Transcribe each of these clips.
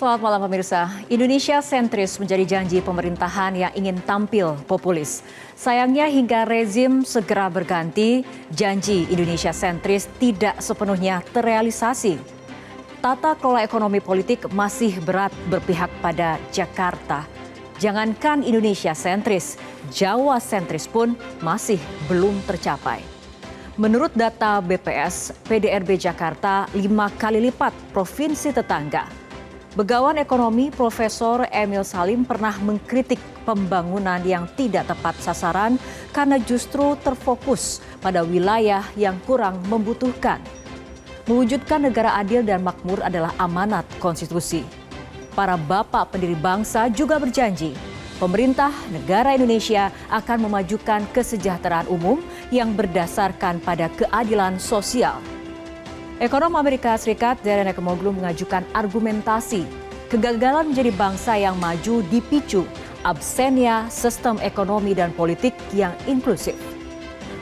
Selamat malam pemirsa. Indonesia sentris menjadi janji pemerintahan yang ingin tampil populis. Sayangnya hingga rezim segera berganti, janji Indonesia sentris tidak sepenuhnya terrealisasi. Tata kelola ekonomi politik masih berat berpihak pada Jakarta. Jangankan Indonesia sentris, Jawa sentris pun masih belum tercapai. Menurut data BPS, PDRB Jakarta 5 kali lipat provinsi tetangga. Begawan ekonomi Profesor Emil Salim pernah mengkritik pembangunan yang tidak tepat sasaran karena justru terfokus pada wilayah yang kurang membutuhkan. Mewujudkan negara adil dan makmur adalah amanat konstitusi. Para bapak pendiri bangsa juga berjanji, pemerintah negara Indonesia akan memajukan kesejahteraan umum yang berdasarkan pada keadilan sosial. Ekonom Amerika Serikat Daron Acemoglu mengajukan argumentasi kegagalan menjadi bangsa yang maju dipicu absennya sistem ekonomi dan politik yang inklusif.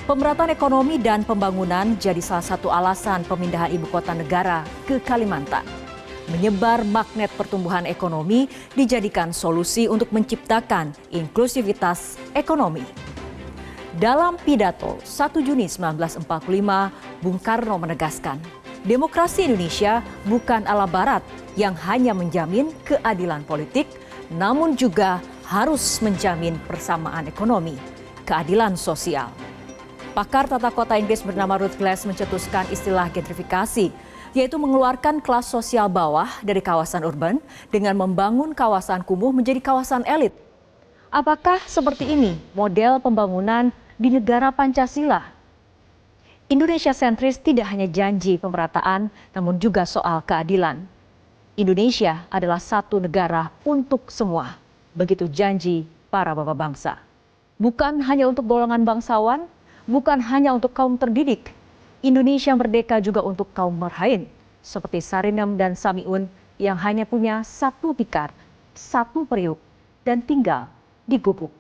Pemerataan ekonomi dan pembangunan jadi salah satu alasan pemindahan ibu kota negara ke Kalimantan. Menyebar magnet pertumbuhan ekonomi dijadikan solusi untuk menciptakan inklusivitas ekonomi. Dalam pidato 1 Juni 1945, Bung Karno menegaskan, demokrasi Indonesia bukan ala Barat yang hanya menjamin keadilan politik, namun juga harus menjamin persamaan ekonomi, keadilan sosial. Pakar tata kota Inggris bernama Ruth Glass mencetuskan istilah gentrifikasi, yaitu mengeluarkan kelas sosial bawah dari kawasan urban dengan membangun kawasan kumuh menjadi kawasan elit. Apakah seperti ini model pembangunan di negara Pancasila? Indonesia sentris tidak hanya janji pemerataan, namun juga soal keadilan. Indonesia adalah satu negara untuk semua. Begitu janji para bapak bangsa. Bukan hanya untuk golongan bangsawan, bukan hanya untuk kaum terdidik. Indonesia merdeka juga untuk kaum marhain, seperti Sarinem dan Samiun yang hanya punya satu tikar, satu periuk, dan tinggal di gubuk.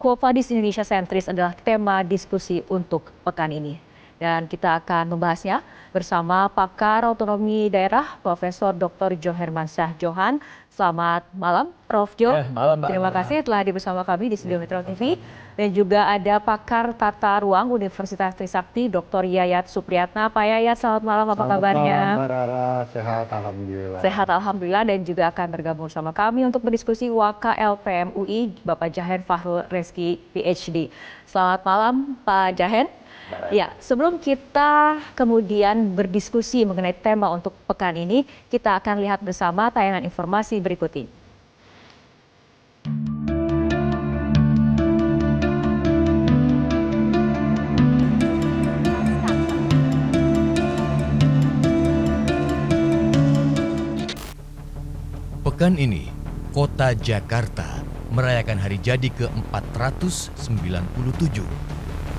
Quo Vadis Indonesia sentris adalah tema diskusi untuk pekan ini. Dan kita akan membahasnya bersama pakar otonomi daerah Profesor Dr. Jo Hermansyah Johan. Selamat malam Prof. Jo. Malam, Mbak. Terima kasih telah hadir bersama kami di Studio Metro TV. Dan juga ada pakar tata ruang Universitas Trisakti Dr. Yayat Supriyatna. Pak Yayat, selamat malam, apa kabarnya? Selamat malam, Mbak Rara. Sehat, alhamdulillah. Sehat, alhamdulillah. Dan juga akan bergabung sama kami untuk berdiskusi Waka LPM UI Bapak Jahen Fahrul Reski PhD. Selamat malam Pak Jahen. Ya, sebelum kita kemudian berdiskusi mengenai tema untuk pekan ini, kita akan lihat bersama tayangan informasi berikut ini. Pekan ini, Kota Jakarta merayakan hari jadi ke-497.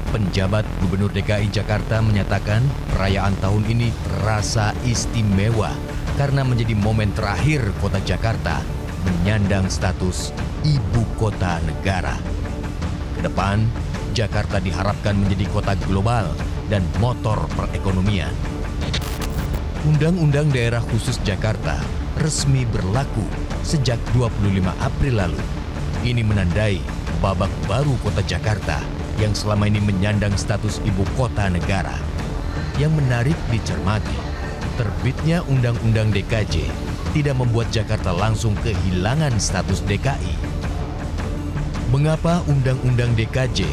Penjabat Gubernur DKI Jakarta menyatakan perayaan tahun ini terasa istimewa karena menjadi momen terakhir Kota Jakarta menyandang status ibu kota negara. Ke depan, Jakarta diharapkan menjadi kota global dan motor perekonomian. Undang-Undang Daerah Khusus Jakarta resmi berlaku sejak 25 April lalu. Ini menandai babak baru Kota Jakarta yang selama ini menyandang status ibu kota negara. Yang menarik dicermati, terbitnya Undang-Undang DKJ tidak membuat Jakarta langsung kehilangan status DKI. Mengapa Undang-Undang DKJ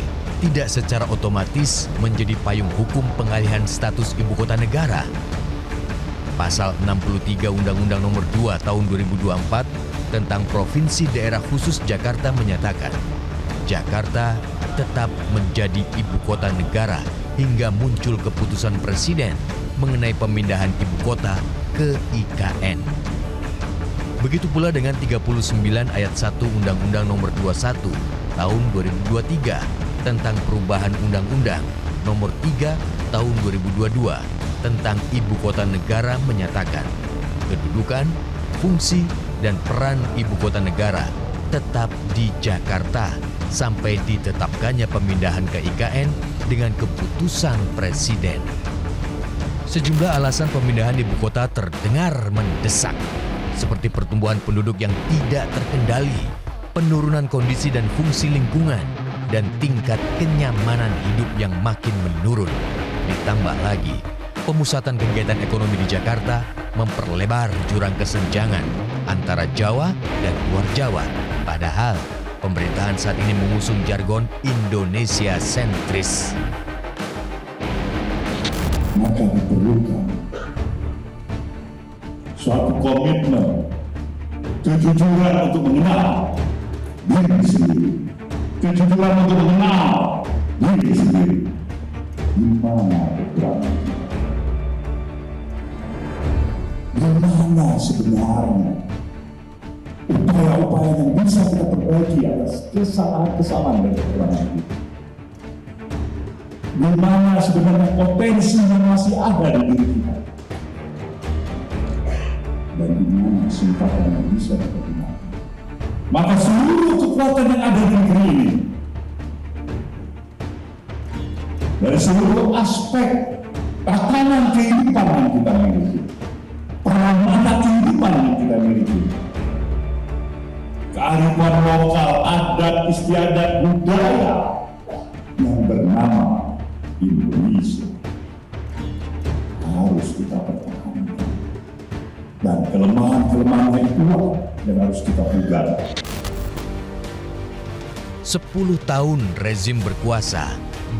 tidak secara otomatis menjadi payung hukum pengalihan status ibu kota negara? Pasal 63 Undang-Undang Nomor 2 Tahun 2024 tentang Provinsi Daerah Khusus Jakarta menyatakan, Jakarta tetap menjadi ibu kota negara hingga muncul keputusan Presiden mengenai pemindahan ibu kota ke IKN. Begitu pula dengan 39 ayat 1 Undang-Undang Nomor 21 Tahun 2023 tentang perubahan Undang-Undang Nomor 3 Tahun 2022 tentang ibu kota negara menyatakan kedudukan, fungsi, dan peran ibu kota negara tetap di Jakarta sampai ditetapkannya pemindahan ke IKN dengan keputusan Presiden. Sejumlah alasan pemindahan ibu kota terdengar mendesak. seperti pertumbuhan penduduk yang tidak terkendali, penurunan kondisi dan fungsi lingkungan, dan tingkat kenyamanan hidup yang makin menurun. Ditambah lagi, pemusatan kegiatan ekonomi di Jakarta memperlebar jurang kesenjangan antara Jawa dan luar Jawa. Padahal, pemerintahan saat ini mengusung jargon Indonesia sentris. Maka diperlukan suatu komitmen, kejujuran untuk mengenal diri sendiri, kejujuran untuk mengenal diri sendiri. Di mana kekurangan kita? Di mana sebenarnya upaya-upaya yang bisa kita perbaiki atas kesalahan-kesalahan dan kekurangan kita? Di mana sebenarnya potensi yang masih ada di diri kita? Dan di mana kesempatan yang bisa kita gunakan? Maka seluruh kekuatan yang ada di negeri ini, dari seluruh aspek tatanan kehidupan yang kita miliki, peramana kehidupan yang kita miliki, kearifan lokal, adat istiadat, budaya yang bernama Indonesia harus kita pertahankan, dan kelemahan-kelemahan yang kuat yang harus kita pugar. 10 tahun rezim berkuasa,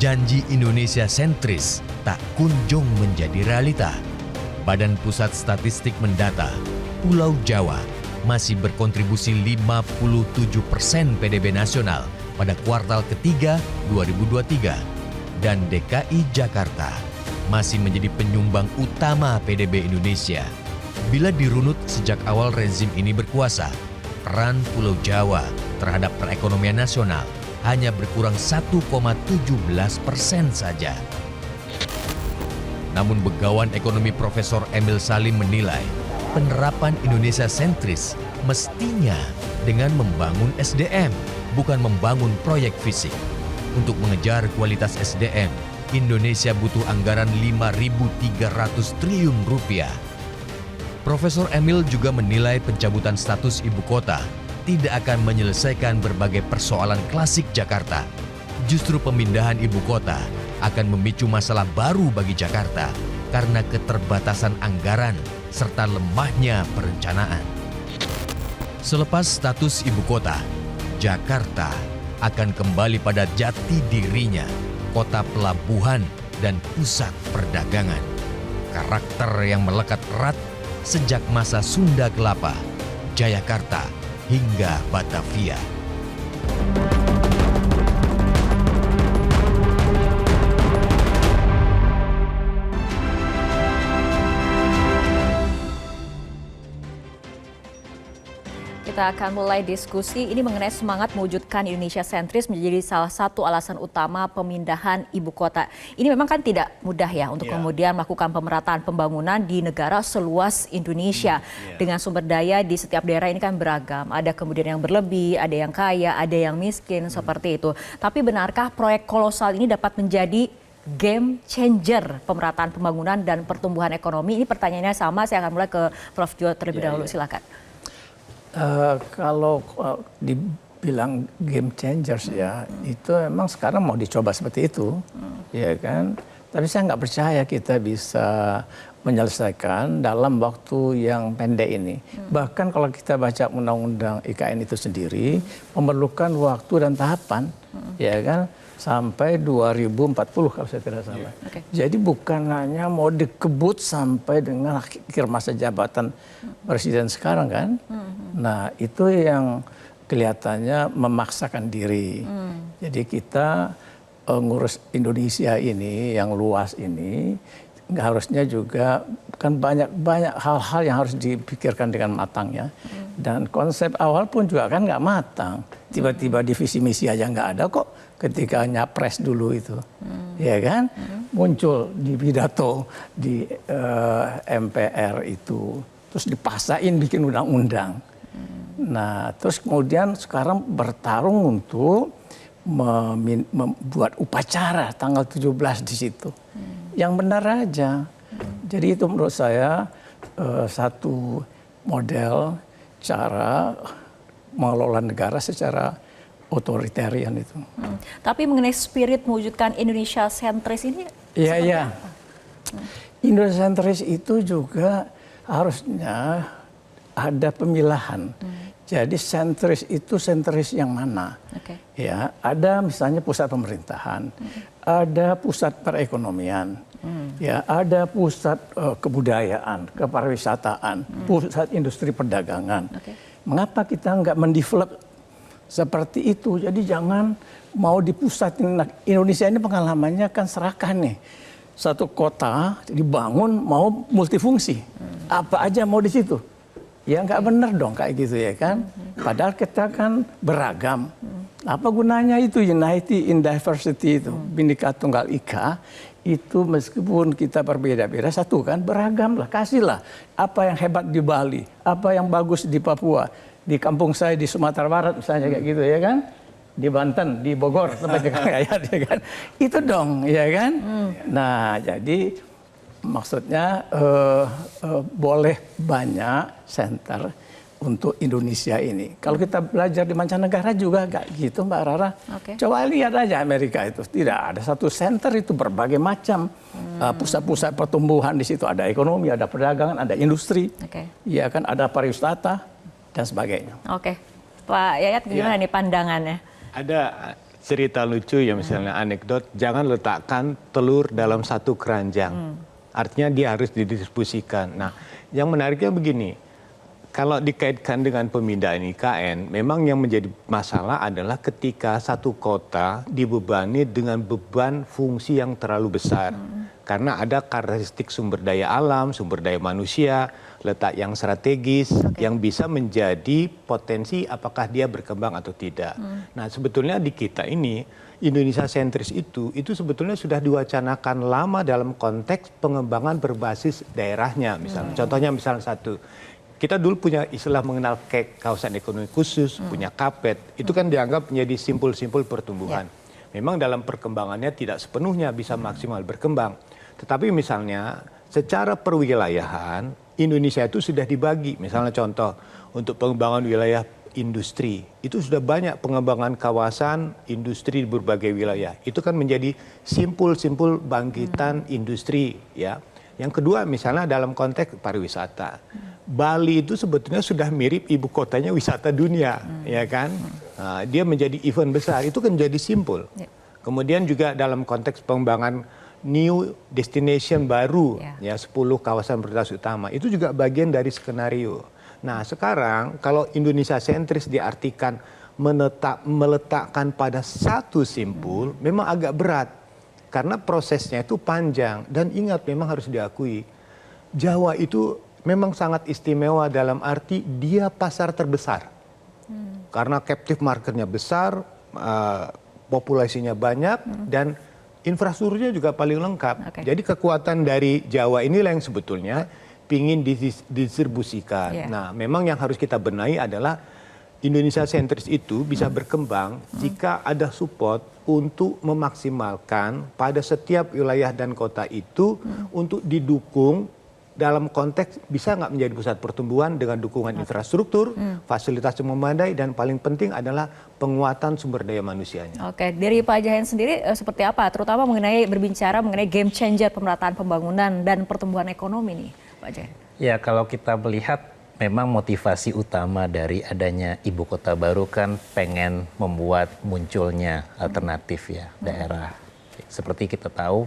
janji Indonesia sentris tak kunjung menjadi realita. Badan Pusat Statistik mendata, Pulau Jawa masih berkontribusi 57% PDB nasional pada kuartal ketiga 2023. Dan DKI Jakarta masih menjadi penyumbang utama PDB Indonesia. Bila dirunut sejak awal rezim ini berkuasa, peran Pulau Jawa terhadap perekonomian nasional hanya berkurang 1,17% saja. Namun begawan ekonomi Profesor Emil Salim menilai penerapan Indonesia sentris mestinya dengan membangun SDM, bukan membangun proyek fisik. Untuk mengejar kualitas SDM, Indonesia butuh anggaran 5.300 triliun rupiah. Profesor Emil juga menilai pencabutan status ibu kota tidak akan menyelesaikan berbagai persoalan klasik Jakarta. Justru pemindahan ibu kota akan memicu masalah baru bagi Jakarta karena keterbatasan anggaran serta lemahnya perencanaan. Selepas status ibu kota, Jakarta akan kembali pada jati dirinya, kota pelabuhan dan pusat perdagangan. Karakter yang melekat erat sejak masa Sunda Kelapa, Jayakarta hingga Batavia. Kita akan mulai diskusi ini mengenai semangat mewujudkan Indonesia sentris menjadi salah satu alasan utama pemindahan ibu kota. Ini memang kan tidak mudah ya untuk kemudian melakukan pemerataan pembangunan di negara seluas Indonesia. Dengan sumber daya di setiap daerah ini kan beragam. Ada kemudian yang berlebih, ada yang kaya, ada yang miskin seperti itu. Tapi benarkah proyek kolosal ini dapat menjadi game changer pemerataan pembangunan dan pertumbuhan ekonomi? Ini pertanyaannya sama, saya akan mulai ke Prof. Jo terlebih dahulu, silakan. Kalau dibilang game changers ya, itu memang sekarang mau dicoba seperti itu, ya kan. Tapi saya nggak percaya kita bisa menyelesaikan dalam waktu yang pendek ini. Bahkan kalau kita baca undang-undang IKN itu sendiri, memerlukan waktu dan tahapan, ya kan, sampai 2040 kalau saya tidak salah. Jadi bukan hanya mau dikebut sampai dengan akhir masa jabatan presiden sekarang kan. Nah itu yang kelihatannya memaksakan diri. Jadi kita ngurus Indonesia ini yang luas ini, harusnya juga kan banyak hal-hal yang harus dipikirkan dengan matang ya. Dan konsep awal pun juga kan nggak matang. Tiba-tiba divisi misi aja nggak ada kok ketika nyapres dulu itu. Ya kan? Muncul di pidato di MPR itu. Terus dipasain bikin undang-undang. Nah terus kemudian sekarang bertarung untuk membuat upacara tanggal 17 di situ. Yang benar aja. Jadi itu menurut saya satu model cara mengelola negara secara otoritarian itu. Tapi mengenai spirit mewujudkan Indonesia sentris ini Iya. Indonesia sentris itu juga harusnya ada pemilahan. Jadi sentris itu sentris yang mana? Ya, ada misalnya pusat pemerintahan, ada pusat perekonomian, ya, ada pusat kebudayaan, kepariwisataan, pusat industri perdagangan. Mengapa kita nggak mendevelop seperti itu? Jadi jangan mau dipusatin. Nah, Indonesia ini pengalamannya kan serakah nih. Satu kota dibangun mau multifungsi. Apa aja mau di situ. Ya nggak benar dong kayak gitu ya kan. Padahal kita kan beragam. Apa gunanya itu Unity in Diversity itu. Bhinneka Tunggal Ika. Itu meskipun kita berbeda-beda satu kan beragam lah. Kasihlah apa yang hebat di Bali. Apa yang bagus di Papua. Di kampung saya di Sumatera Barat misalnya kayak gitu ya kan. Di Banten, di Bogor, tempat kekayaan ya kan. Itu dong ya kan. Nah jadi maksudnya boleh banyak center untuk Indonesia ini. Kalau kita belajar di mancanegara juga gak gitu Mbak Rara. Coba lihat aja Amerika itu. Tidak ada satu center itu berbagai macam pusat-pusat pertumbuhan di situ. Ada ekonomi, ada perdagangan, ada industri. Ya kan, ada pariwisata dan sebagainya. Pak Yayat gimana nih pandangannya? Ada cerita lucu ya misalnya anekdot, jangan letakkan telur dalam satu keranjang. Artinya dia harus didistribusikan. Nah, yang menariknya begini, kalau dikaitkan dengan pemindahan IKN, memang yang menjadi masalah adalah ketika satu kota dibebani dengan beban fungsi yang terlalu besar. Karena ada karakteristik sumber daya alam, sumber daya manusia, letak yang strategis, yang bisa menjadi potensi apakah dia berkembang atau tidak. Nah, sebetulnya di kita ini, Indonesia sentris itu sebetulnya sudah diwacanakan lama dalam konteks pengembangan berbasis daerahnya. Misalnya, contohnya misalnya satu, kita dulu punya istilah mengenal kawasan ekonomi khusus, punya KAPET, itu kan dianggap menjadi simpul-simpul pertumbuhan. Memang dalam perkembangannya tidak sepenuhnya bisa maksimal berkembang. Tetapi misalnya secara perwilayahan, Indonesia itu sudah dibagi. Misalnya contoh, untuk pengembangan wilayah industri, itu sudah banyak pengembangan kawasan industri di berbagai wilayah. Itu kan menjadi simpul-simpul bangkitan industri. Ya. Yang kedua misalnya dalam konteks pariwisata. Bali itu sebetulnya sudah mirip ibu kotanya wisata dunia, ya kan? Nah, dia menjadi event besar, itu kan menjadi simpul. Kemudian juga dalam konteks pengembangan new destination baru, ya 10 kawasan prioritas utama, itu juga bagian dari skenario. Nah sekarang kalau Indonesia sentris diartikan meletakkan pada satu simpul, memang agak berat. Karena prosesnya itu panjang, dan ingat memang harus diakui, Jawa itu memang sangat istimewa dalam arti dia pasar terbesar. Karena captive marketnya besar, populasinya banyak, dan infrastrukturnya juga paling lengkap. Jadi kekuatan dari Jawa inilah yang sebetulnya ingin didistribusikan. Nah, memang yang harus kita benahi adalah Indonesia sentris itu bisa berkembang jika ada support untuk memaksimalkan pada setiap wilayah dan kota itu untuk didukung dalam konteks bisa nggak menjadi pusat pertumbuhan dengan dukungan infrastruktur, fasilitas yang memadai, dan paling penting adalah penguatan sumber daya manusianya. Dari Pak Jahen sendiri seperti apa? Terutama berbicara mengenai game changer pemerataan pembangunan dan pertumbuhan ekonomi nih, Pak Jahen. Ya, kalau kita melihat memang motivasi utama dari adanya ibu kota baru kan pengen membuat munculnya alternatif ya daerah. Seperti kita tahu,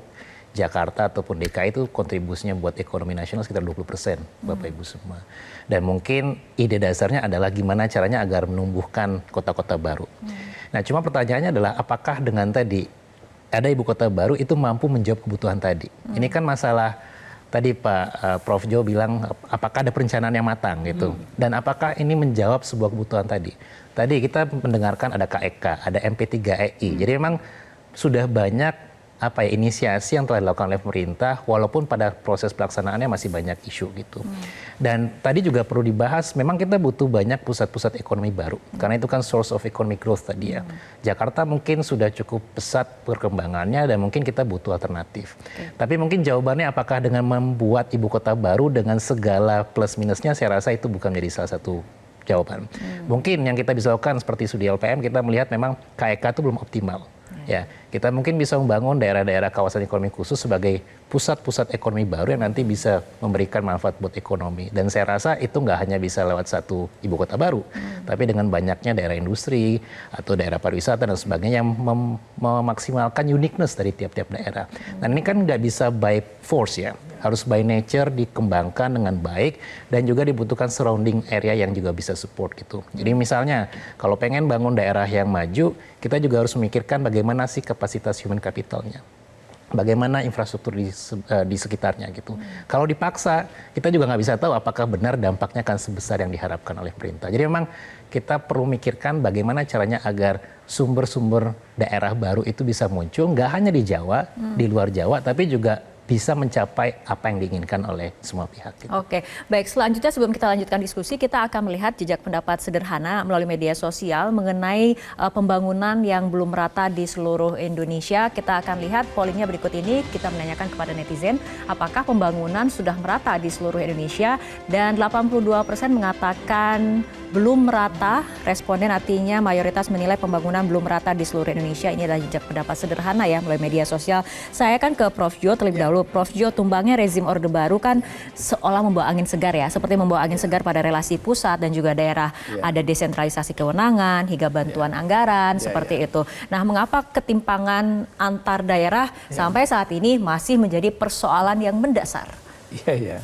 Jakarta ataupun DKI itu kontribusinya buat ekonomi nasional sekitar 20%, Bapak Ibu semua. Dan mungkin ide dasarnya adalah gimana caranya agar menumbuhkan kota-kota baru. Nah, cuma pertanyaannya adalah apakah dengan tadi ada ibu kota baru itu mampu menjawab kebutuhan tadi? Ini kan masalah tadi Pak Prof Jo bilang apakah ada perencanaan yang matang gitu. Dan apakah ini menjawab sebuah kebutuhan tadi? Tadi kita mendengarkan ada KEK, ada MP3EI. Jadi memang sudah banyak inisiasi yang telah dilakukan oleh pemerintah, walaupun pada proses pelaksanaannya masih banyak isu gitu. Dan tadi juga perlu dibahas, memang kita butuh banyak pusat-pusat ekonomi baru, karena itu kan source of economic growth tadi ya. Jakarta mungkin sudah cukup pesat perkembangannya dan mungkin kita butuh alternatif. Tapi mungkin jawabannya apakah dengan membuat ibu kota baru dengan segala plus minusnya, saya rasa itu bukan menjadi salah satu jawaban. Mungkin yang kita bisa lakukan seperti studi LPM, kita melihat memang KEK itu belum optimal. Ya, kita mungkin bisa membangun daerah-daerah kawasan ekonomi khusus sebagai pusat-pusat ekonomi baru yang nanti bisa memberikan manfaat buat ekonomi. Dan saya rasa itu nggak hanya bisa lewat satu ibu kota baru, tapi dengan banyaknya daerah industri atau daerah pariwisata dan sebagainya yang memaksimalkan uniqueness dari tiap-tiap daerah. Dan ini kan nggak bisa by force ya, harus by nature dikembangkan dengan baik dan juga dibutuhkan surrounding area yang juga bisa support gitu. Jadi misalnya kalau pengen bangun daerah yang maju, kita juga harus memikirkan bagaimana sih kapasitas human capitalnya. Bagaimana infrastruktur di sekitarnya gitu. Kalau dipaksa, kita juga nggak bisa tahu apakah benar dampaknya akan sebesar yang diharapkan oleh pemerintah. Jadi memang kita perlu mikirkan bagaimana caranya agar sumber-sumber daerah baru itu bisa muncul, nggak hanya di Jawa, di luar Jawa, tapi juga bisa mencapai apa yang diinginkan oleh semua pihak. Gitu. Oke, baik. Selanjutnya sebelum kita lanjutkan diskusi, kita akan melihat jejak pendapat sederhana melalui media sosial mengenai pembangunan yang belum merata di seluruh Indonesia. Kita akan lihat pollingnya berikut ini. Kita menanyakan kepada netizen, apakah pembangunan sudah merata di seluruh Indonesia? Dan 82% mengatakan belum merata. Responden artinya mayoritas menilai pembangunan belum merata di seluruh Indonesia. Ini adalah jejak pendapat sederhana ya melalui media sosial. Saya akan ke Prof. Jo terlebih dahulu. Prof. Jo, tumbangnya rezim Orde Baru kan seolah membawa angin segar ya, seperti membawa angin segar pada relasi pusat dan juga daerah. Ada desentralisasi kewenangan hingga bantuan anggaran seperti itu. Nah, mengapa ketimpangan antar daerah sampai saat ini masih menjadi persoalan yang mendasar? Iya.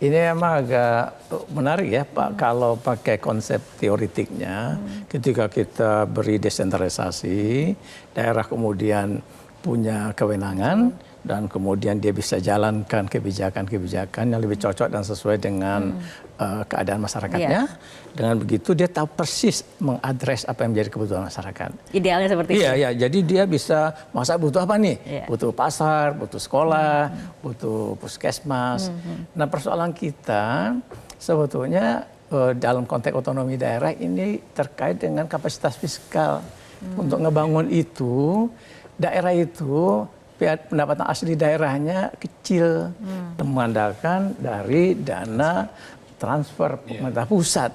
Ini emang agak menarik ya Pak, kalau pakai konsep teoritiknya, ketika kita beri desentralisasi, daerah kemudian punya kewenangan, dan kemudian dia bisa jalankan kebijakan-kebijakan yang lebih cocok dan sesuai dengan keadaan masyarakatnya. Dengan begitu dia tahu persis mengadres apa yang menjadi kebutuhan masyarakat. Idealnya seperti itu? Iya, jadi dia bisa, masa butuh apa nih? Butuh pasar, butuh sekolah, butuh puskesmas. Nah, persoalan kita sebetulnya dalam konteks otonomi daerah ini terkait dengan kapasitas fiskal. Untuk ngebangun itu, daerah itu pendapatan asli daerahnya kecil, mengandalkan dari dana transfer pemerintah pusat.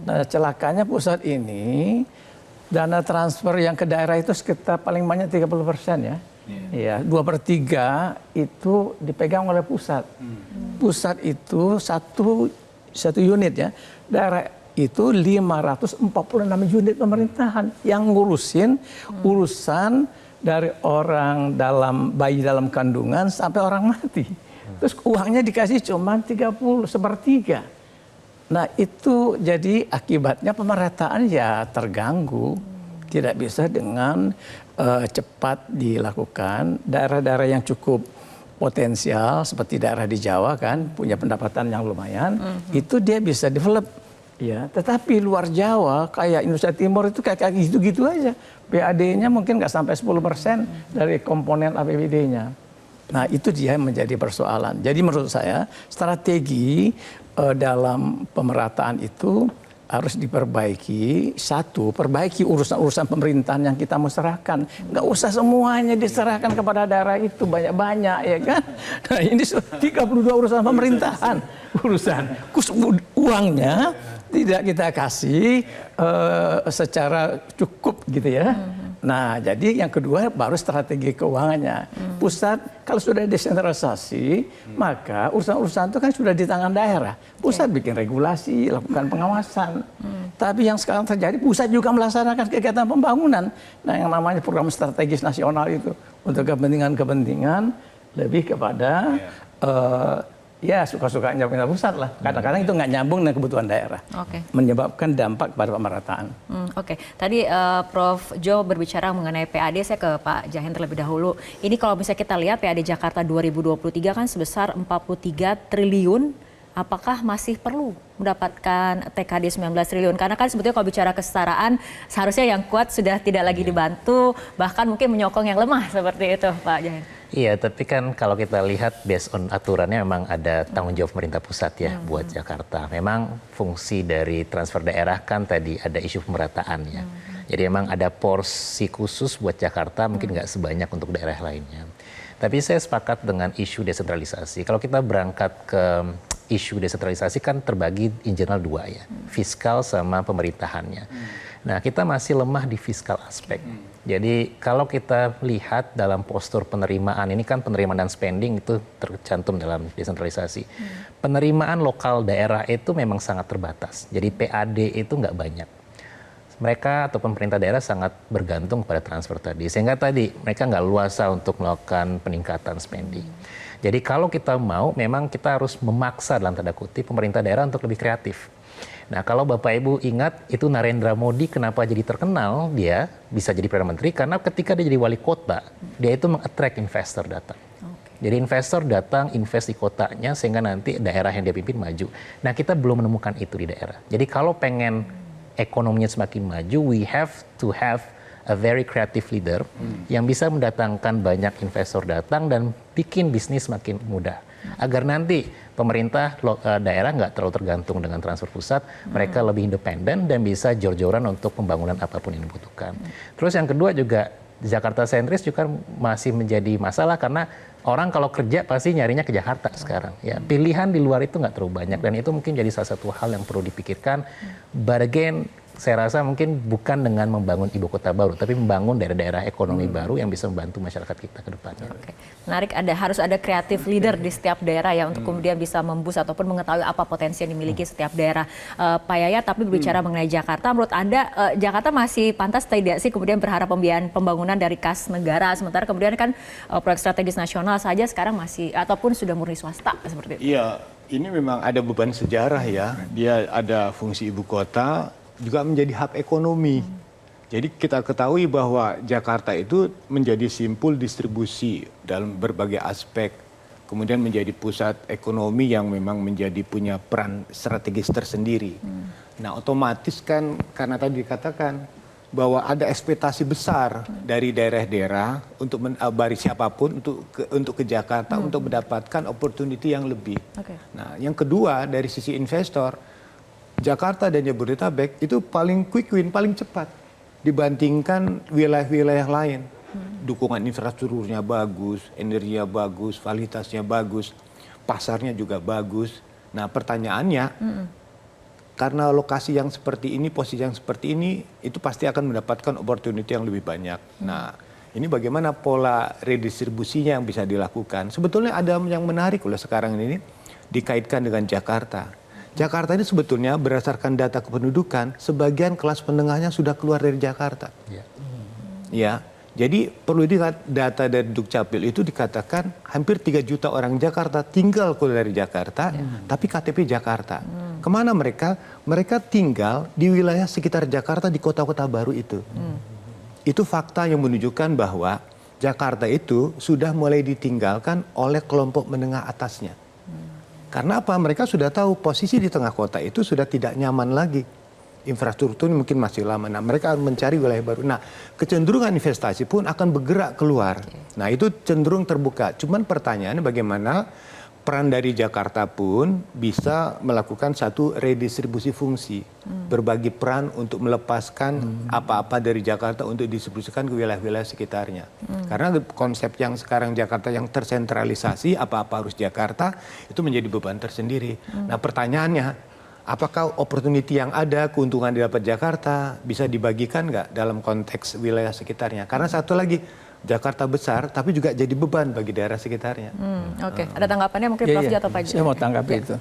Nah, celakanya pusat ini dana transfer yang ke daerah itu sekitar paling banyak 30% ya. Ya, 2/3 itu dipegang oleh pusat. Pusat itu satu unit ya. Daerah itu 546 unit pemerintahan yang ngurusin urusan dari orang bayi dalam kandungan sampai orang mati. Terus uangnya dikasih cuma 30/3. Nah, itu jadi akibatnya pemerataan ya terganggu. Tidak bisa dengan cepat dilakukan. Daerah-daerah yang cukup potensial seperti daerah di Jawa kan punya pendapatan yang lumayan, itu dia bisa develop. Ya, tetapi luar Jawa kayak Indonesia Timur itu kayak gitu-gitu aja. PAD-nya mungkin nggak sampai 10% dari komponen APBD-nya. Nah, itu dia yang menjadi persoalan. Jadi menurut saya strategi dalam pemerataan itu harus diperbaiki. Satu, perbaiki urusan-urusan pemerintahan yang kita mau serahkan. Nggak usah semuanya diserahkan kepada daerah itu banyak-banyak ya kan. Nah, ini 32 urusan pemerintahan. Uangnya tidak kita kasih secara cukup gitu ya. Nah, jadi yang kedua baru strategi keuangannya. Pusat kalau sudah desentralisasi, maka urusan-urusan itu kan sudah di tangan daerah. Pusat bikin regulasi, lakukan pengawasan. Tapi yang sekarang terjadi, pusat juga melaksanakan kegiatan pembangunan. Nah, yang namanya program strategis nasional itu untuk kepentingan-kepentingan lebih kepada ya suka-sukanya pemerintah pusat lah. Kadang-kadang itu nggak nyambung dengan kebutuhan daerah. Menyebabkan dampak pada pemerataan. Tadi Prof. Jo berbicara mengenai PAD, saya ke Pak Jahen terlebih dahulu. Ini kalau misalnya kita lihat PAD Jakarta 2023 kan sebesar 43 triliun apakah masih perlu mendapatkan TKD 19 triliun? Karena kan sebetulnya kalau bicara kesetaraan, seharusnya yang kuat sudah tidak lagi dibantu, bahkan mungkin menyokong yang lemah seperti itu, Pak Jain. Iya, tapi kan kalau kita lihat based on aturannya memang ada tanggung jawab pemerintah pusat ya buat Jakarta. Memang fungsi dari transfer daerah kan tadi ada isu pemerataan ya. Jadi memang ada porsi khusus buat Jakarta, mungkin nggak sebanyak untuk daerah lainnya. Tapi saya sepakat dengan isu desentralisasi. Kalau kita berangkat ke isu desentralisasi kan terbagi in general dua ya, fiskal sama pemerintahannya. Nah, kita masih lemah di fiskal aspek. Jadi kalau kita lihat dalam postur penerimaan, ini kan penerimaan dan spending itu tercantum dalam desentralisasi. Penerimaan lokal daerah itu memang sangat terbatas. Jadi PAD itu nggak banyak. Mereka atau pemerintah daerah sangat bergantung pada transfer tadi. Sehingga tadi mereka nggak luasa untuk melakukan peningkatan spending. Jadi kalau kita mau, memang kita harus memaksa dalam tanda kutip pemerintah daerah untuk lebih kreatif. Nah, kalau Bapak Ibu ingat itu Narendra Modi kenapa jadi terkenal, dia bisa jadi Perdana Menteri karena ketika dia jadi wali kota, dia itu meng-attract investor datang. Jadi investor datang invest di kotanya sehingga nanti daerah yang dia pimpin maju. Nah, kita belum menemukan itu di daerah. Jadi kalau pengen ekonominya semakin maju, we have to have a very creative leader yang bisa mendatangkan banyak investor datang dan bikin bisnis makin mudah. Agar nanti pemerintah daerah nggak terlalu tergantung dengan transfer pusat, mereka lebih independen dan bisa jor-joran untuk pembangunan apapun yang dibutuhkan. Terus yang kedua juga Jakarta sentris juga masih menjadi masalah karena orang kalau kerja pasti nyarinya ke Jakarta sekarang. Ya, pilihan di luar itu nggak terlalu banyak dan itu mungkin jadi salah satu hal yang perlu dipikirkan. But again, saya rasa mungkin bukan dengan membangun ibu kota baru, tapi membangun daerah-daerah ekonomi baru yang bisa membantu masyarakat kita ke depannya. Oke. Menarik, harus ada kreatif leader di setiap daerah ya untuk kemudian bisa memboost ataupun mengetahui apa potensi yang dimiliki setiap daerah. Pak Yayat, tapi berbicara mengenai Jakarta, menurut Anda Jakarta masih pantas tidak sih kemudian berharap pembangunan dari kas negara, sementara kemudian kan proyek strategis nasional saja sekarang masih ataupun sudah murni swasta seperti itu? Iya, ini memang ada beban sejarah ya. Dia ada fungsi ibu kota, juga menjadi hub ekonomi. Jadi kita ketahui bahwa Jakarta itu menjadi simpul distribusi dalam berbagai aspek. Kemudian menjadi pusat ekonomi yang memang menjadi punya peran strategis tersendiri. Nah, otomatis kan karena tadi dikatakan bahwa ada ekspektasi besar dari daerah-daerah untuk bari siapapun untuk ke Jakarta untuk mendapatkan opportunity yang lebih. Nah, yang kedua dari sisi investor, Jakarta dan Jabodetabek itu paling quick win, paling cepat dibandingkan wilayah-wilayah lain. Dukungan infrastrukturnya bagus, energinya bagus, validitasnya bagus, pasarnya juga bagus. Nah, pertanyaannya, karena lokasi yang seperti ini, posisi yang seperti ini, itu pasti akan mendapatkan opportunity yang lebih banyak. Nah, ini bagaimana pola redistribusinya yang bisa dilakukan. Sebetulnya ada yang menarik loh sekarang ini dikaitkan dengan Jakarta. Jakarta ini sebetulnya berdasarkan data kependudukan, sebagian kelas menengahnya sudah keluar dari Jakarta. Ya, jadi perlu diingat data dari Dukcapil itu dikatakan hampir 3 juta orang Jakarta tinggal keluar dari Jakarta, tapi KTP Jakarta. Kemana mereka? Mereka tinggal di wilayah sekitar Jakarta di kota-kota baru itu. Itu fakta yang menunjukkan bahwa Jakarta itu sudah mulai ditinggalkan oleh kelompok menengah atasnya. Karena apa? Mereka sudah tahu posisi di tengah kota itu sudah tidak nyaman lagi. Infrastruktur mungkin masih lama. Nah, mereka akan mencari wilayah baru. Nah, kecenderungan investasi pun akan bergerak keluar. Nah, itu cenderung terbuka. Cuman pertanyaannya bagaimana peran dari Jakarta pun bisa melakukan satu redistribusi fungsi. Berbagi peran untuk melepaskan apa-apa dari Jakarta untuk didistribusikan ke wilayah-wilayah sekitarnya. Karena konsep yang sekarang Jakarta yang tersentralisasi, apa-apa harus Jakarta, itu menjadi beban tersendiri. Nah, pertanyaannya, apakah opportunity yang ada, keuntungan didapat Jakarta, bisa dibagikan nggak dalam konteks wilayah sekitarnya? Karena satu lagi, Jakarta besar, tapi juga jadi beban bagi daerah sekitarnya. Oke, ada tanggapannya mungkin Prof. atau Pak Jain? Saya mau tanggapi itu.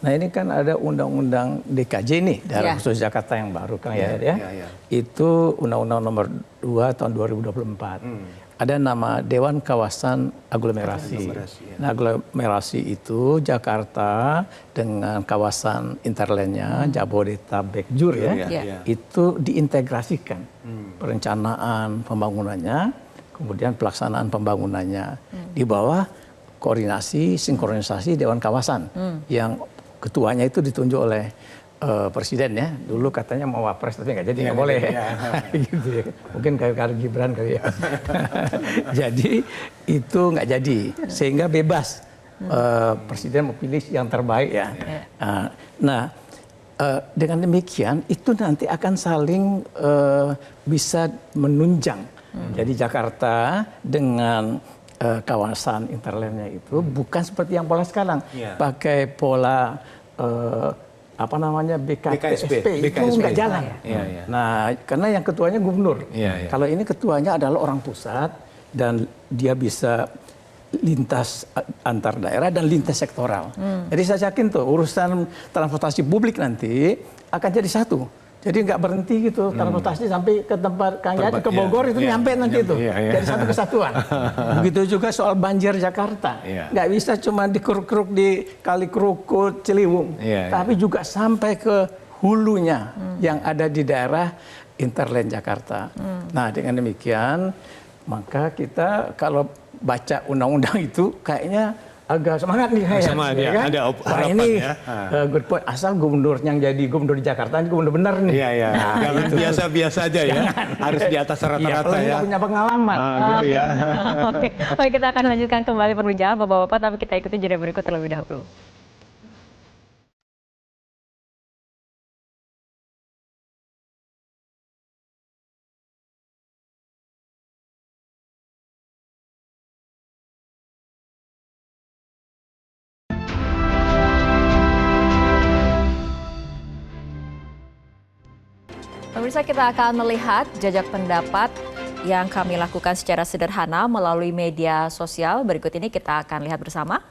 Nah, ini kan ada undang-undang DKJ nih, daerah khusus Jakarta yang baru kan ya. Itu undang-undang nomor 2 tahun 2024. Ada nama Dewan Kawasan Aglomerasi. Nah, aglomerasi itu Jakarta dengan kawasan interlandnya Jabodetabek Jur itu diintegrasikan perencanaan pembangunannya, kemudian pelaksanaan pembangunannya di bawah koordinasi sinkronisasi Dewan Kawasan yang ketuanya itu ditunjuk oleh presiden ya. Dulu katanya mau wapres tapi nggak jadi, nggak boleh. Gitu ya. Mungkin kayak Gibran kali ya. Jadi itu nggak jadi, sehingga bebas presiden mau pilih yang terbaik ya. Nah, dengan demikian itu nanti akan saling bisa menunjang. Jadi Jakarta dengan kawasan interlandnya itu bukan seperti yang pola sekarang, pakai pola BKSP itu nggak jalan. Nah, karena yang ketuanya gubernur. Kalau ini ketuanya adalah orang pusat dan dia bisa lintas antar daerah dan lintas sektoral. Jadi saya yakin tuh urusan transportasi publik nanti akan jadi satu. Jadi nggak berhenti gitu transportasi sampai ke tempat Kang Yayat ke Bogor itu nyampe nanti itu. Jadi satu kesatuan. Begitu juga soal banjir Jakarta. Nggak bisa cuma dikeruk-keruk di Kali Krukut, Ciliwung. Tapi juga sampai ke hulunya yang ada di daerah interland Jakarta. Nah, dengan demikian maka kita kalau baca undang-undang itu kayaknya agak semangat nih kayak. Semangat ya, kan? Ada harapan ini, ya. Good point. Asal gubernur yang jadi gubernur di Jakarta ini gubernur benar nih. Iya. Nah, jangan biasa-biasa aja ya. Harus di atas rata-rata ya. Punya pengalaman. Gitu ya. Oke, baik, kita akan lanjutkan kembali perbincangan Bapak-bapak, tapi kita ikuti jeda berikut terlebih dahulu. Pemirsa, kita akan melihat jajak pendapat yang kami lakukan secara sederhana melalui media sosial. Berikut ini kita akan lihat bersama.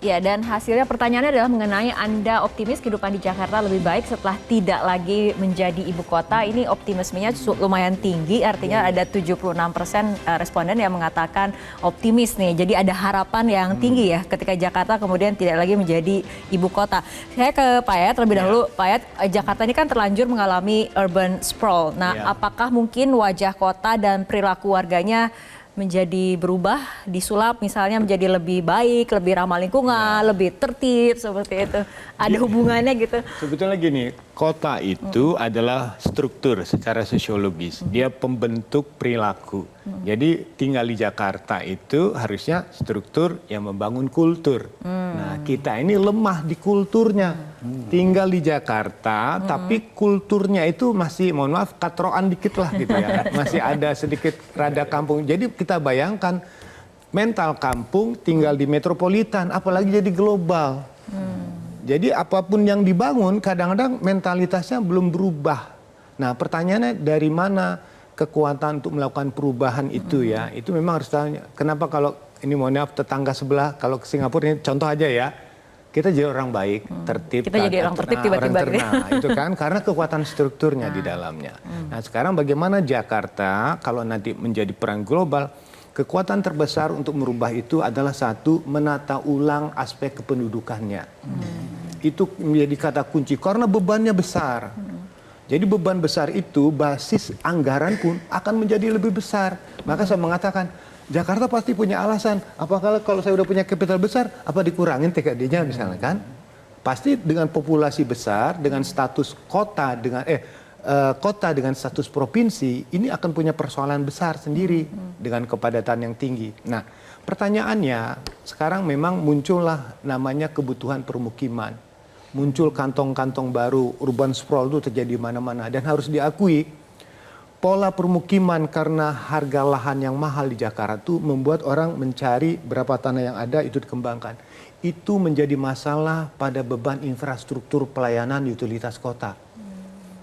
Ya, dan hasilnya pertanyaannya adalah mengenai Anda optimis kehidupan di Jakarta lebih baik setelah tidak lagi menjadi ibu kota. Ini optimismenya lumayan tinggi, artinya ada 76% responden yang mengatakan optimis nih. Jadi ada harapan yang tinggi ya ketika Jakarta kemudian tidak lagi menjadi ibu kota. Saya ke Pak Yayat terlebih dahulu. Pak Yayat, Jakarta ini kan terlanjur mengalami urban sprawl. Nah, apakah mungkin wajah kota dan perilaku warganya menjadi berubah, disulap misalnya menjadi lebih baik, lebih ramah lingkungan, lebih tertib seperti itu. Ada hubungannya gitu. Sebetulnya gini, kota itu adalah struktur secara sosiologis. Dia pembentuk perilaku. Jadi tinggal di Jakarta itu harusnya struktur yang membangun kultur. Nah, kita ini lemah di kulturnya. Tinggal di Jakarta, tapi kulturnya itu masih, mohon maaf, katroan dikit lah gitu ya. Masih ada sedikit rada kampung. Jadi kita bayangkan mental kampung tinggal di metropolitan, apalagi jadi global. Jadi apapun yang dibangun, kadang-kadang mentalitasnya belum berubah. Nah, pertanyaannya dari mana kekuatan untuk melakukan perubahan itu ya? Itu memang harus tanya. Kenapa kalau ini mohon maaf tetangga sebelah, kalau ke Singapura ini contoh aja ya. Kita jadi orang baik, tertib. Kita jadi orang tertib tiba-tiba gitu. Itu kan karena kekuatan strukturnya di dalamnya. Nah, sekarang bagaimana Jakarta kalau nanti menjadi peran global, kekuatan terbesar untuk merubah itu adalah satu, menata ulang aspek kependudukannya. Itu menjadi kata kunci karena bebannya besar. Jadi beban besar itu basis anggaran pun akan menjadi lebih besar. Maka saya mengatakan Jakarta pasti punya alasan. Apakah kalau saya udah punya kapital besar, apa dikurangin TKD-nya misalnya kan? Pasti dengan populasi besar, dengan status kota, kota dengan status provinsi, ini akan punya persoalan besar sendiri dengan kepadatan yang tinggi. Nah, pertanyaannya sekarang memang muncullah namanya kebutuhan permukiman. Muncul kantong-kantong baru, urban sprawl itu terjadi mana-mana dan harus diakui pola permukiman karena harga lahan yang mahal di Jakarta itu membuat orang mencari berapa tanah yang ada itu dikembangkan. Itu menjadi masalah pada beban infrastruktur pelayanan utilitas kota.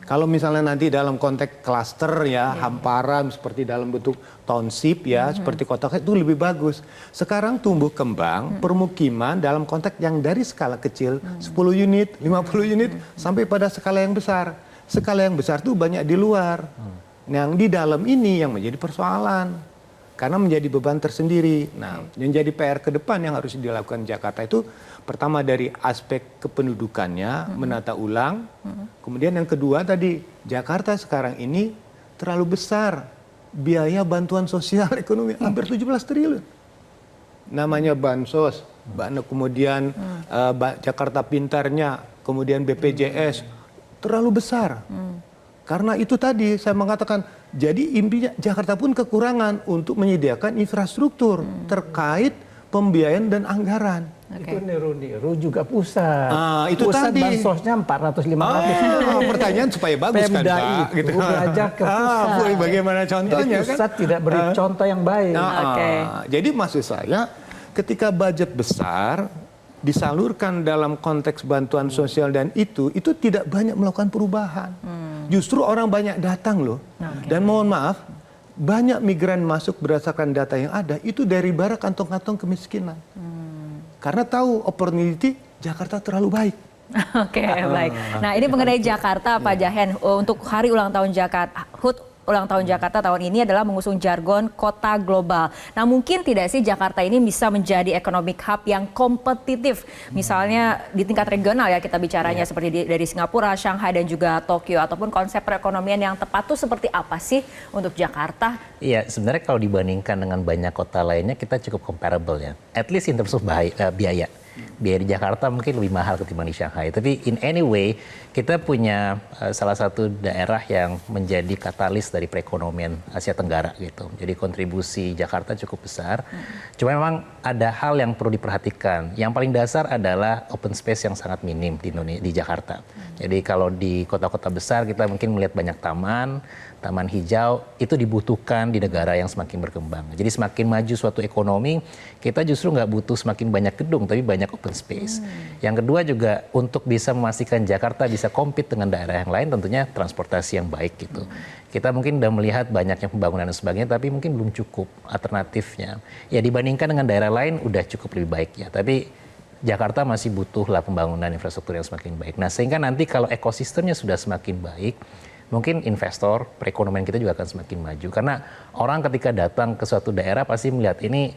Kalau misalnya nanti dalam konteks klaster ya, hamparan seperti dalam bentuk township ya, seperti kota itu lebih bagus. Sekarang tumbuh kembang permukiman dalam konteks yang dari skala kecil 10 unit, 50 unit sampai pada skala yang besar. Skala yang besar itu banyak di luar. Yang di dalam ini yang menjadi persoalan karena menjadi beban tersendiri. Nah, yang jadi PR ke depan yang harus dilakukan Jakarta itu pertama dari aspek kependudukannya, menata ulang. Kemudian yang kedua tadi, Jakarta sekarang ini terlalu besar biaya bantuan sosial ekonomi hampir 17 triliun. namanya bansos, kemudian Jakarta Pintarnya, kemudian BPJS terlalu besar. Karena itu tadi saya mengatakan, jadi intinya Jakarta pun kekurangan untuk menyediakan infrastruktur terkait pembiayaan dan anggaran. Itu niru juga pusat. Itu pusat tadi. Bansosnya 400-500. Pertanyaan supaya bagus kan Pemda Pak? itu belajar ke pusat. Bagaimana contohnya Jadi pusat tidak beri contoh yang baik. Jadi maksud saya, ketika budget besar disalurkan dalam konteks bantuan sosial dan itu tidak banyak melakukan perubahan. Justru orang banyak datang loh. Dan mohon maaf, banyak migran masuk berdasarkan data yang ada itu dari bara kantong-kantong kemiskinan. Karena tahu opportunity Jakarta terlalu baik. Oke, baik. Nah, ini mengenai Jakarta, Pak Jahen. Untuk hari ulang tahun Jakarta, HUT ulang tahun Jakarta tahun ini adalah mengusung jargon kota global. Nah, mungkin tidak sih Jakarta ini bisa menjadi economic hub yang kompetitif? Misalnya di tingkat regional ya kita bicaranya seperti dari Singapura, Shanghai dan juga Tokyo, ataupun konsep perekonomian yang tepat tuh seperti apa sih untuk Jakarta? Iya, sebenarnya kalau dibandingkan dengan banyak kota lainnya kita cukup comparable ya. At least in terms of biaya. Biaya di Jakarta mungkin lebih mahal ketimbang di Shanghai. Tapi in any way, kita punya salah satu daerah yang menjadi katalis dari perekonomian Asia Tenggara gitu. Jadi kontribusi Jakarta cukup besar. Cuma memang ada hal yang perlu diperhatikan. Yang paling dasar adalah open space yang sangat minim di Jakarta. Jadi kalau di kota-kota besar kita mungkin melihat banyak taman hijau, itu dibutuhkan di negara yang semakin berkembang. Jadi semakin maju suatu ekonomi, kita justru nggak butuh semakin banyak gedung, tapi banyak open space. Yang kedua juga untuk bisa memastikan Jakarta bisa compete dengan daerah yang lain, tentunya transportasi yang baik gitu. Kita mungkin udah melihat banyaknya pembangunan dan sebagainya, tapi mungkin belum cukup alternatifnya. Ya dibandingkan dengan daerah lain udah cukup lebih baik ya, tapi Jakarta masih butuhlah pembangunan infrastruktur yang semakin baik. Nah sehingga nanti kalau ekosistemnya sudah semakin baik, mungkin investor, perekonomian kita juga akan semakin maju. Karena orang ketika datang ke suatu daerah pasti melihat ini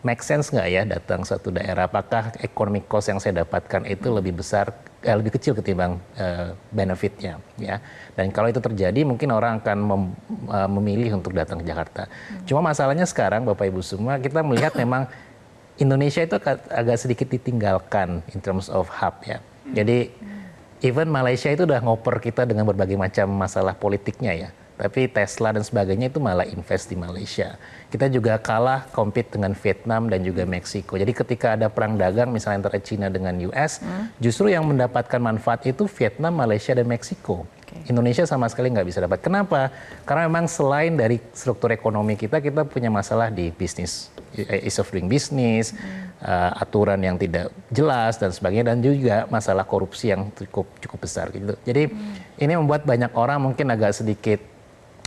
make sense nggak ya datang suatu daerah. Apakah economic cost yang saya dapatkan itu lebih besar, lebih kecil ketimbang benefitnya. Ya. Dan kalau itu terjadi mungkin orang akan memilih untuk datang ke Jakarta. Cuma masalahnya sekarang Bapak Ibu semua kita melihat memang Indonesia itu agak sedikit ditinggalkan in terms of hub ya. Jadi even Malaysia itu udah ngoper kita dengan berbagai macam masalah politiknya ya. Tapi Tesla dan sebagainya itu malah invest di Malaysia. Kita juga kalah compete dengan Vietnam dan juga Meksiko. Jadi ketika ada perang dagang misalnya antara China dengan US, justru yang mendapatkan manfaat itu Vietnam, Malaysia dan Meksiko. Indonesia sama sekali nggak bisa dapat. Kenapa? Karena memang selain dari struktur ekonomi kita punya masalah di bisnis, ease of doing business, aturan yang tidak jelas dan sebagainya, dan juga masalah korupsi yang cukup besar gitu. Jadi ini membuat banyak orang mungkin agak sedikit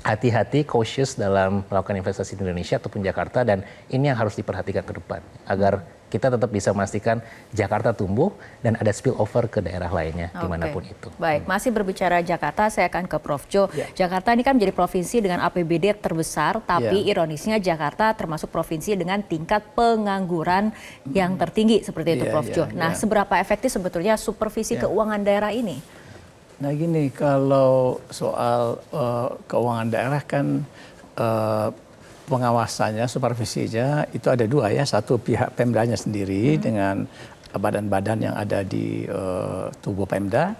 hati-hati, cautious dalam melakukan investasi di Indonesia ataupun Jakarta, dan ini yang harus diperhatikan ke depan agar kita tetap bisa memastikan Jakarta tumbuh dan ada spillover ke daerah lainnya dimanapun itu. Baik, masih berbicara Jakarta, saya akan ke Prof. Jo. Jakarta ini kan menjadi provinsi dengan APBD terbesar, tapi ironisnya Jakarta termasuk provinsi dengan tingkat pengangguran yang tertinggi seperti itu, Prof. Jo. Nah, seberapa efektif sebetulnya supervisi keuangan daerah ini? Nah gini, kalau soal keuangan daerah kan pengawasannya, supervisinya itu ada dua ya. Satu pihak Pemdanya sendiri dengan badan-badan yang ada di tubuh Pemda.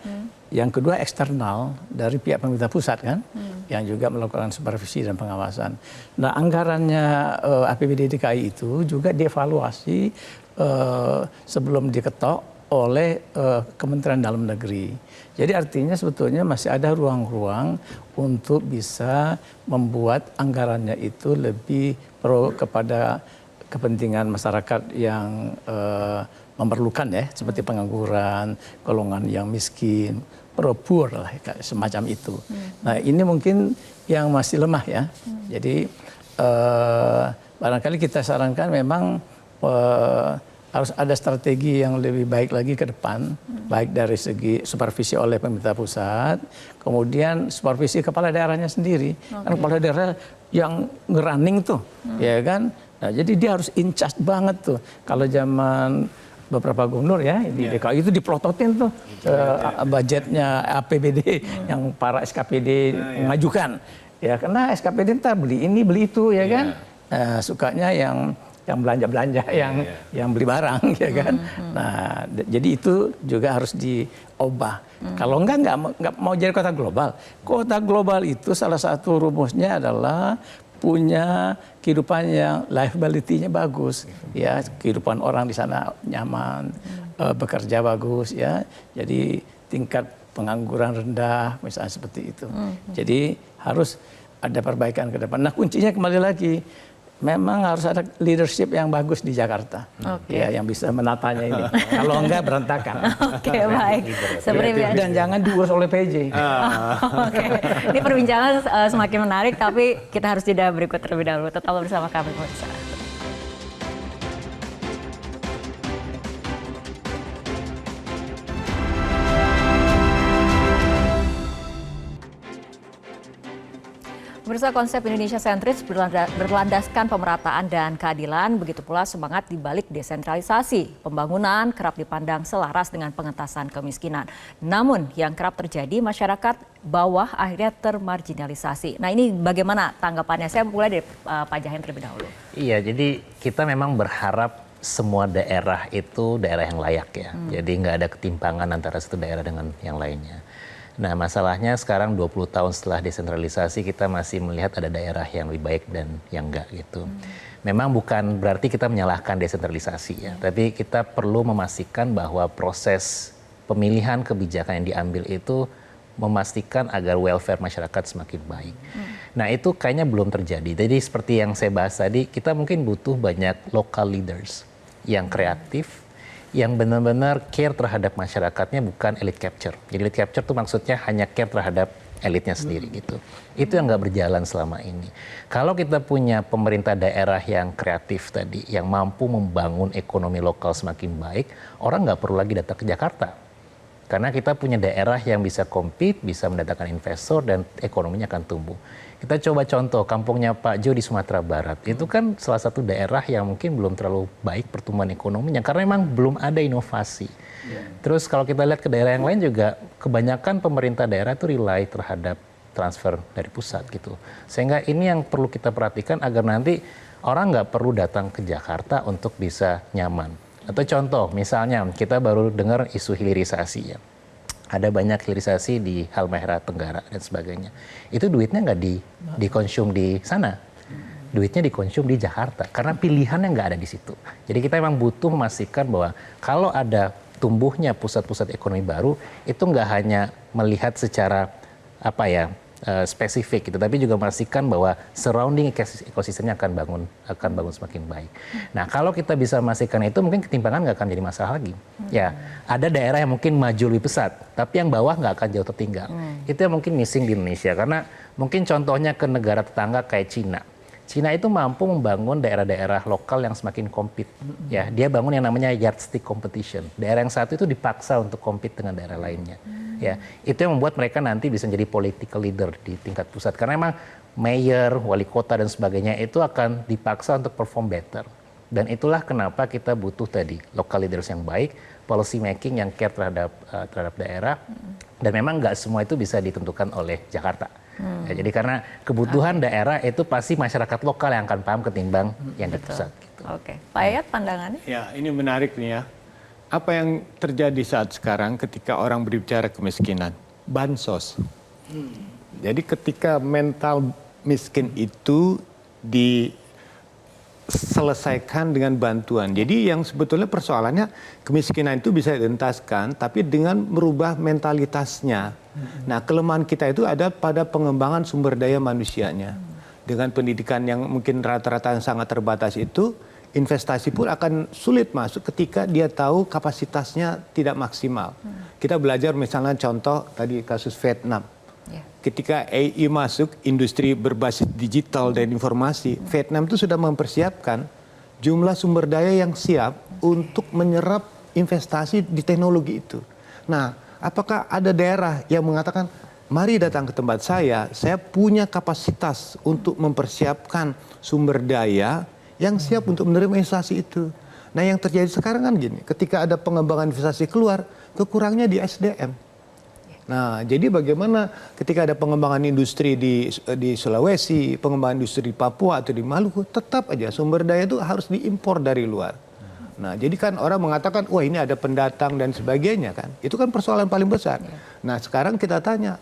Yang kedua eksternal dari pihak pemerintah pusat kan, yang juga melakukan supervisi dan pengawasan. Nah anggarannya APBD DKI itu juga dievaluasi sebelum diketok oleh Kementerian Dalam Negeri. Jadi artinya sebetulnya masih ada ruang-ruang untuk bisa membuat anggarannya itu lebih pro kepada kepentingan masyarakat yang memerlukan ya, seperti pengangguran, golongan yang miskin, pro-poor lah, semacam itu. Nah ini mungkin yang masih lemah ya. Jadi barangkali kita sarankan memang harus ada strategi yang lebih baik lagi ke depan, baik dari segi supervisi oleh pemerintah pusat, kemudian supervisi kepala daerahnya sendiri. Kan kepala daerah yang ngerunning tuh, ya kan? Nah, jadi dia harus in charge banget tuh. Kalau zaman beberapa gubernur ya di DKI itu diplototin tuh budgetnya APBD yang para SKPD mengajukan. Ya karena SKPD ntar beli ini beli itu ya kan. Sukanya yang yang belanja yang beli barang, ya kan. Nah, jadi itu juga harus diubah. Kalau nggak mau jadi kota global. Kota global itu salah satu rumusnya adalah punya kehidupan yang livability-nya bagus, ya, kehidupan orang di sana nyaman, bekerja bagus, ya, jadi tingkat pengangguran rendah, misalnya seperti itu. Jadi harus ada perbaikan ke depan. Nah, kuncinya kembali lagi, memang harus ada leadership yang bagus di Jakarta, ya, yang bisa menatanya ini. Kalau enggak berantakan. Oke, baik. Seperti biasa. Dan jangan diurus oleh PJ. Oke, ini perbincangan semakin menarik, tapi kita harus jeda berikut terlebih dahulu. Tetap bersama kami, pemirsa. Pemirsa, konsep Indonesia sentris berlandaskan pemerataan dan keadilan, begitu pula semangat di balik desentralisasi. Pembangunan kerap dipandang selaras dengan pengentasan kemiskinan. Namun yang kerap terjadi, masyarakat bawah akhirnya termarginalisasi. Nah, ini bagaimana tanggapannya? Saya mulai dari Pak Jahen terlebih dahulu. Iya, jadi kita memang berharap semua daerah itu daerah yang layak ya. Jadi nggak ada ketimpangan antara satu daerah dengan yang lainnya. Nah, masalahnya sekarang 20 tahun setelah desentralisasi kita masih melihat ada daerah yang lebih baik dan yang enggak gitu. Memang bukan berarti kita menyalahkan desentralisasi ya, tapi kita perlu memastikan bahwa proses pemilihan kebijakan yang diambil itu memastikan agar welfare masyarakat semakin baik. Nah, itu kayaknya belum terjadi. Jadi seperti yang saya bahas tadi, kita mungkin butuh banyak local leaders yang kreatif, yang benar-benar care terhadap masyarakatnya, bukan elite capture. Jadi elite capture itu maksudnya hanya care terhadap elitnya sendiri gitu. Itu yang nggak berjalan selama ini. Kalau kita punya pemerintah daerah yang kreatif tadi, yang mampu membangun ekonomi lokal semakin baik, orang nggak perlu lagi datang ke Jakarta. Karena kita punya daerah yang bisa compete, bisa mendatangkan investor, dan ekonominya akan tumbuh. Kita coba contoh kampungnya Pak Jo di Sumatera Barat. Itu kan salah satu daerah yang mungkin belum terlalu baik pertumbuhan ekonominya karena memang belum ada inovasi. Terus kalau kita lihat ke daerah yang lain juga kebanyakan pemerintah daerah itu rely terhadap transfer dari pusat gitu. Sehingga ini yang perlu kita perhatikan agar nanti orang nggak perlu datang ke Jakarta untuk bisa nyaman. Atau contoh misalnya kita baru dengar isu hilirisasi ya. Ada banyak hilirisasi di Halmahera Tenggara dan sebagainya. Itu duitnya nggak dikonsum di sana. Duitnya dikonsum di Jakarta. Karena pilihannya nggak ada di situ. Jadi kita memang butuh memastikan bahwa kalau ada tumbuhnya pusat-pusat ekonomi baru, itu nggak hanya melihat secara spesifik gitu, tapi juga memastikan bahwa surrounding ekosistemnya akan bangun semakin baik. Nah, kalau kita bisa memastikan itu, mungkin ketimpangan nggak akan jadi masalah lagi. Ya, ada daerah yang mungkin maju lebih pesat, tapi yang bawah nggak akan jauh tertinggal. Itu yang mungkin missing di Indonesia, karena mungkin contohnya ke negara tetangga kayak Cina. Cina itu mampu membangun daerah-daerah lokal yang semakin compete. Ya, dia bangun yang namanya yardstick competition. Daerah yang satu itu dipaksa untuk compete dengan daerah lainnya. Ya, itu yang membuat mereka nanti bisa jadi political leader di tingkat pusat. Karena memang mayor, wali kota dan sebagainya itu akan dipaksa untuk perform better. Dan itulah kenapa kita butuh tadi local leaders yang baik, policy making yang care terhadap daerah. Dan memang nggak semua itu bisa ditentukan oleh Jakarta. Ya, jadi karena kebutuhan daerah itu pasti masyarakat lokal yang akan paham ketimbang yang di pusat. Gitu. Oke, Pak Yayat pandangannya? Ya, ini menarik nih ya. Apa yang terjadi saat sekarang ketika orang berbicara kemiskinan? Bansos. Jadi ketika mental miskin itu diselesaikan dengan bantuan. Jadi yang sebetulnya persoalannya kemiskinan itu bisa dientaskan, tapi dengan merubah mentalitasnya. Nah, kelemahan kita itu ada pada pengembangan sumber daya manusianya. Dengan pendidikan yang mungkin rata-rata yang sangat terbatas itu, investasi pun akan sulit masuk ketika dia tahu kapasitasnya tidak maksimal. Kita belajar misalnya contoh tadi kasus Vietnam. Ketika AI masuk, industri berbasis digital dan informasi, Vietnam itu sudah mempersiapkan jumlah sumber daya yang siap untuk menyerap investasi di teknologi itu. Nah, apakah ada daerah yang mengatakan, mari datang ke tempat saya punya kapasitas untuk mempersiapkan sumber daya yang siap untuk menerima investasi itu. Nah, yang terjadi sekarang kan gini, ketika ada pengembangan investasi keluar, kekurangnya di SDM. Nah, jadi bagaimana ketika ada pengembangan industri di Sulawesi, pengembangan industri di Papua atau di Maluku, tetap aja sumber daya itu harus diimpor dari luar. Nah, jadi kan orang mengatakan, wah ini ada pendatang dan sebagainya kan. Itu kan persoalan paling besar. Nah, sekarang kita tanya,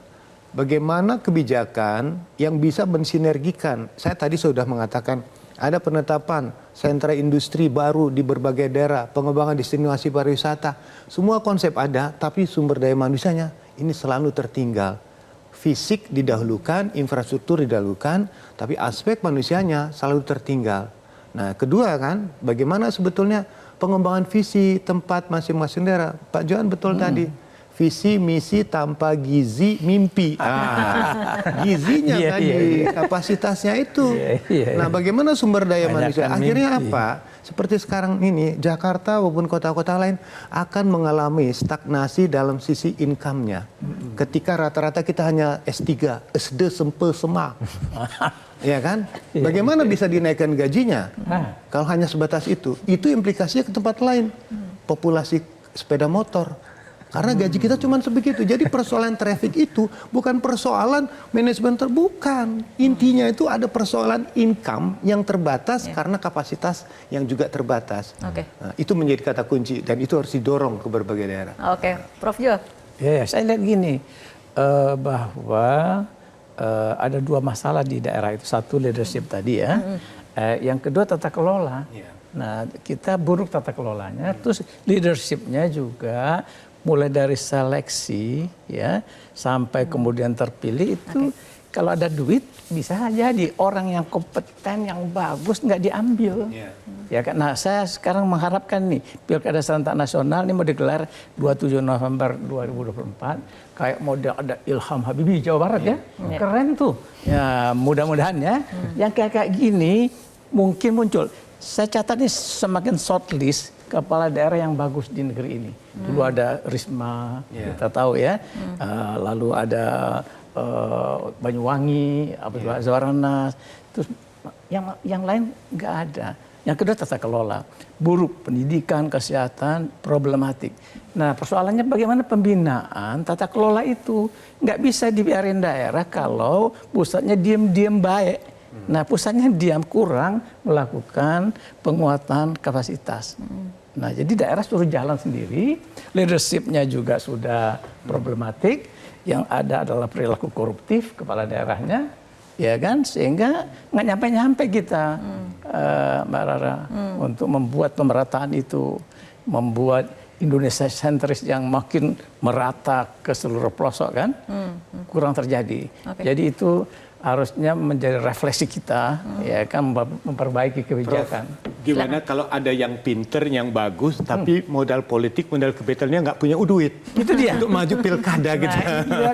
bagaimana kebijakan yang bisa mensinergikan. Saya tadi sudah mengatakan, ada penetapan sentra industri baru di berbagai daerah, pengembangan destinasi pariwisata. Semua konsep ada, tapi sumber daya manusianya ini selalu tertinggal. Fisik didahulukan, infrastruktur didahulukan, tapi aspek manusianya selalu tertinggal. Nah, kedua kan, bagaimana sebetulnya pengembangan visi tempat masing-masing daerah. Pak Johan betul tadi. Visi, misi, tanpa gizi, mimpi. Gizinya tadi, kapasitasnya itu. Nah, bagaimana sumber daya manusia? Akhirnya apa? Seperti sekarang ini, Jakarta maupun kota-kota lain akan mengalami stagnasi dalam sisi income-nya. Ketika rata-rata kita hanya S3, SD, sempe, sema. Ya kan? Bagaimana bisa dinaikkan gajinya? Kalau hanya sebatas itu implikasinya ke tempat lain. Populasi sepeda motor. Karena gaji kita cuma sebegitu. Jadi persoalan traffic itu bukan persoalan manajemen terbukan. Intinya itu ada persoalan income yang terbatas karena kapasitas yang juga terbatas. Nah, itu menjadi kata kunci dan itu harus didorong ke berbagai daerah. Oke, Prof Jo. Ya, saya lihat gini, bahwa ada dua masalah di daerah itu. Satu leadership tadi ya. Yang kedua tata kelola. Nah, kita buruk tata kelolanya. Terus leadershipnya juga mulai dari seleksi ya sampai kemudian terpilih itu kalau ada duit bisa jadi orang yang kompeten yang bagus nggak diambil ya kan. Nah, saya sekarang mengharapkan nih Pilkada serentak nasional ini mau digelar 27 November 2024 kayak model ada Ilham Habibie Jawa Barat ya keren tuh ya, mudah-mudahan ya yang kayak gini mungkin muncul. Saya catat nih semakin shortlist kepala daerah yang bagus di negeri ini. Dulu ada Risma, kita tahu ya. Lalu ada Banyuwangi, Zwarana. Terus yang lain nggak ada. Yang kedua tata kelola, buruk pendidikan, kesehatan, problematik. Nah, persoalannya bagaimana pembinaan tata kelola itu nggak bisa dibiarin daerah kalau pusatnya diam-diam baik. Nah, pusatnya diam kurang melakukan penguatan kapasitas. Nah, jadi daerah suruh jalan sendiri, leadershipnya juga sudah problematik, yang ada adalah perilaku koruptif kepala daerahnya, ya kan, sehingga nggak nyampe-nyampe kita, Mbak Rara, untuk membuat pemerataan itu, membuat Indonesia sentris yang makin merata ke seluruh pelosok kan, kurang terjadi. Jadi itu harusnya menjadi refleksi kita, ya kan, memperbaiki kebijakan. Prof, gimana kalau ada yang pinter, yang bagus, tapi modal politik, modal capitalnya nggak punya duit? Itu dia. Untuk maju pilkada gitu. Iya,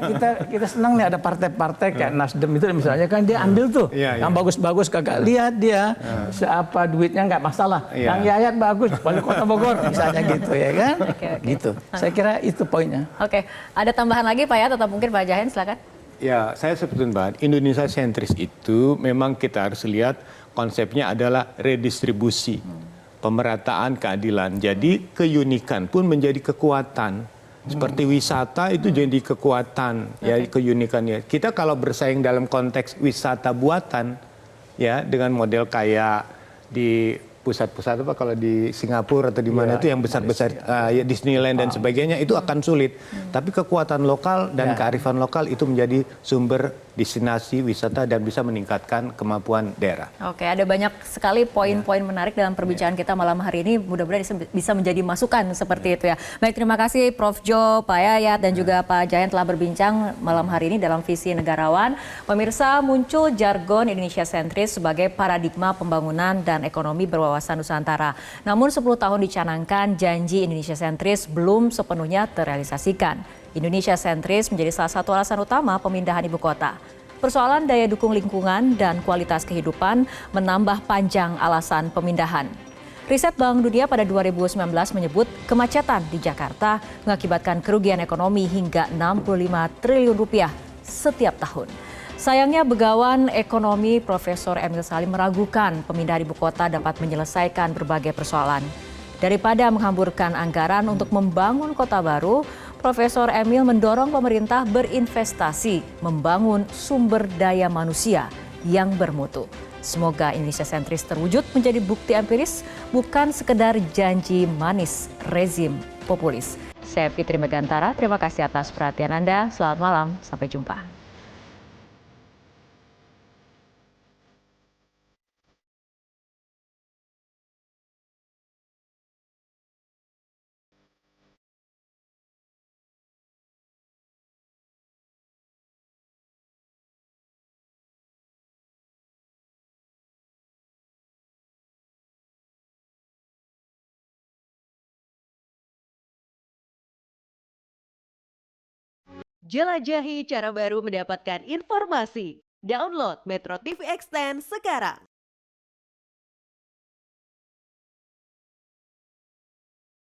kita senang nih ada partai-partai kayak Nasdem itu misalnya kan dia ambil tuh, yang bagus-bagus kagak lihat dia, seapa duitnya nggak masalah. Yang Yayat bagus, wali kota Bogor misalnya gitu ya kan, gitu. Saya kira itu poinnya. Oke, ada tambahan lagi Pak ya, atau mungkin Pak Jahen silakan. Ya, saya sebutin Mbak, Indonesia sentris itu memang kita harus lihat konsepnya adalah redistribusi, pemerataan keadilan. Jadi keunikan pun menjadi kekuatan. Seperti wisata itu jadi kekuatan, ya keunikannya. Kita kalau bersaing dalam konteks wisata buatan, ya dengan model kayak di pusat-pusat apa kalau di Singapura atau di mana itu yang besar-besar ya Disneyland dan sebagainya itu akan sulit. Tapi kekuatan lokal dan kearifan lokal itu menjadi sumber destinasi wisata dan bisa meningkatkan kemampuan daerah. Oke, ada banyak sekali poin-poin menarik dalam perbincangan kita malam hari ini. Mudah-mudahan bisa menjadi masukan seperti itu ya. Baik, terima kasih Prof Jo, Pak Yayat dan juga Pak Jahen telah berbincang malam hari ini dalam Visi Negarawan. Pemirsa, muncul jargon Indonesia sentris sebagai paradigma pembangunan dan ekonomi berwawasan Nusantara. Namun 10 tahun dicanangkan, janji Indonesia sentris belum sepenuhnya terrealisasikan. Indonesia sentris menjadi salah satu alasan utama pemindahan ibu kota. Persoalan daya dukung lingkungan dan kualitas kehidupan menambah panjang alasan pemindahan. Riset Bank Dunia pada 2019 menyebut kemacetan di Jakarta mengakibatkan kerugian ekonomi hingga 65 triliun rupiah setiap tahun. Sayangnya Begawan Ekonomi Profesor Emil Salim meragukan pemindahan ibu kota dapat menyelesaikan berbagai persoalan. Daripada menghamburkan anggaran untuk membangun kota baru, Profesor Emil mendorong pemerintah berinvestasi membangun sumber daya manusia yang bermutu. Semoga Indonesia sentris terwujud menjadi bukti empiris, bukan sekedar janji manis rezim populis. Saya Fitri Megantara, terima kasih atas perhatian Anda. Selamat malam, sampai jumpa. Jelajahi cara baru mendapatkan informasi. Download Metro TV Extend sekarang.